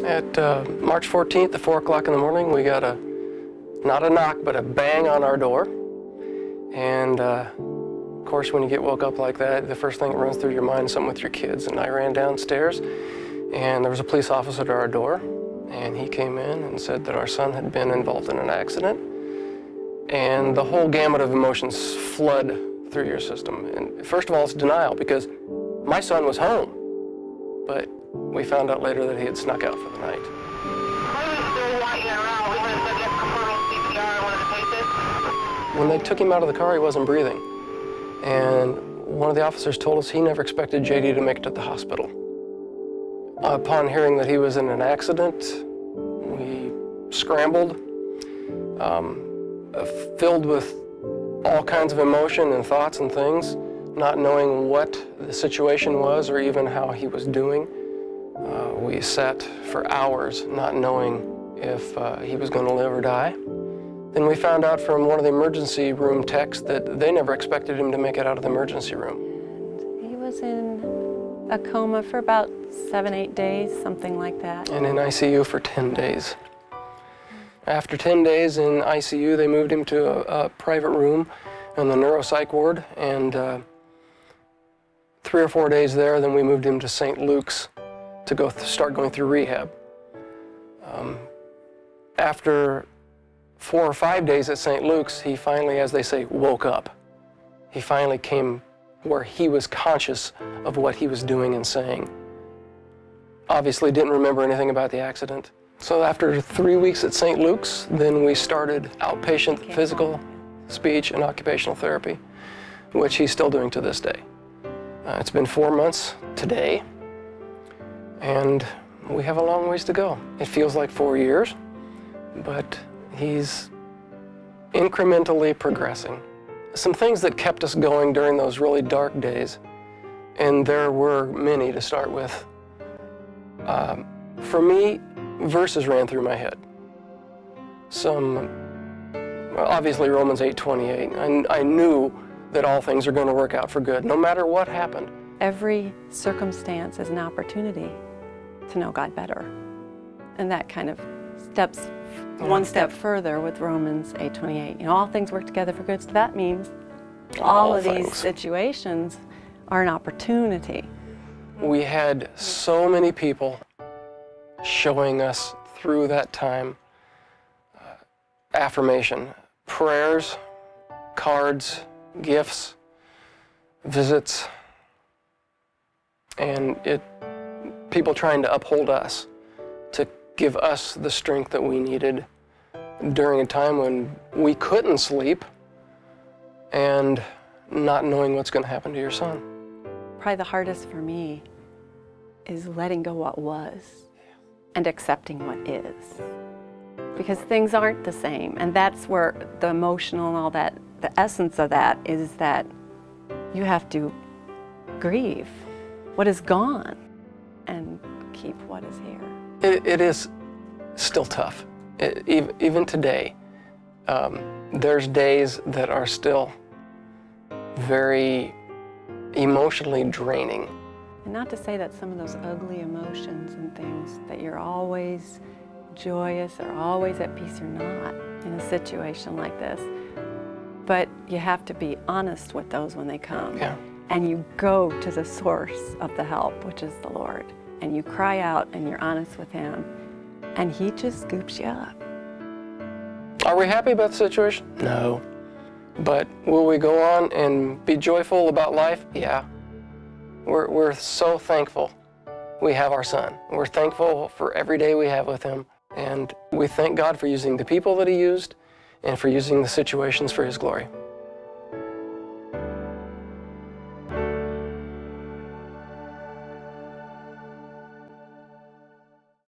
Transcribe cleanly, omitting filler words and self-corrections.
At March 14th at 4 o'clock in the morning, we got not a knock, but a bang on our door. And of course, when you get woke up like that, the first thing that runs through your mind is something with your kids. And I ran downstairs, and there was a police officer at our door, and he came in and said that our son had been involved in an accident. And the whole gamut of emotions flood through your system. And first of all, it's denial, because my son was home, but we found out later that he had snuck out for the night. When they took him out of the car, he wasn't breathing. And one of the officers told us he never expected JD to make it to the hospital. Upon hearing that he was in an accident, we scrambled, filled with all kinds of emotion and thoughts and things, not knowing what the situation was or even how he was doing. We sat for hours not knowing if he was going to live or die. Then we found out from one of the emergency room techs that they never expected him to make it out of the emergency room. And he was in a coma for about 7-8 days, something like that. And in ICU for 10 days. After 10 days in ICU, they moved him to a private room in the neuropsych ward, and 3 or 4 days there, then we moved him to St. Luke's to start going through rehab. After 4 or 5 days at St. Luke's, he finally, as they say, woke up. He finally came where he was conscious of what he was doing and saying. Obviously didn't remember anything about the accident. So after 3 weeks at St. Luke's, then we started outpatient physical, speech, and occupational therapy, which he's still doing to this day. It's been 4 months today, and we have a long ways to go. It feels like 4 years, but he's incrementally progressing. Some things that kept us going during those really dark days, and there were many to start with. For me, verses ran through my head. Well, obviously Romans 8:28. I knew that all things are going to work out for good, no matter what happened. Every circumstance is an opportunity to know God better. And that kind of steps one step further with Romans 8:28. You know, all things work together for good, so that means all of these situations are an opportunity. We had so many people showing us through that time affirmation, prayers, cards, gifts, visits, and people trying to uphold us, to give us the strength that we needed during a time when we couldn't sleep and not knowing what's going to happen to your son. Probably the hardest for me is letting go what was and accepting what is. Because things aren't the same, and that's where the emotional and all that, the essence of that is that you have to grieve what is gone and keep what is here. It is still tough. Even today, there's days that are still very emotionally draining. And not to say that some of those ugly emotions and things, that you're always joyous or always at peace, or not in a situation like this. But you have to be honest with those when they come. Yeah. And you go to the source of the help, which is the Lord. And you cry out and you're honest with Him. And He just scoops you up. Are we happy about the situation? No. But will we go on and be joyful about life? Yeah. We're so thankful we have our son. We're thankful for every day we have with him. And we thank God for using the people that He used and for using the situations for His glory.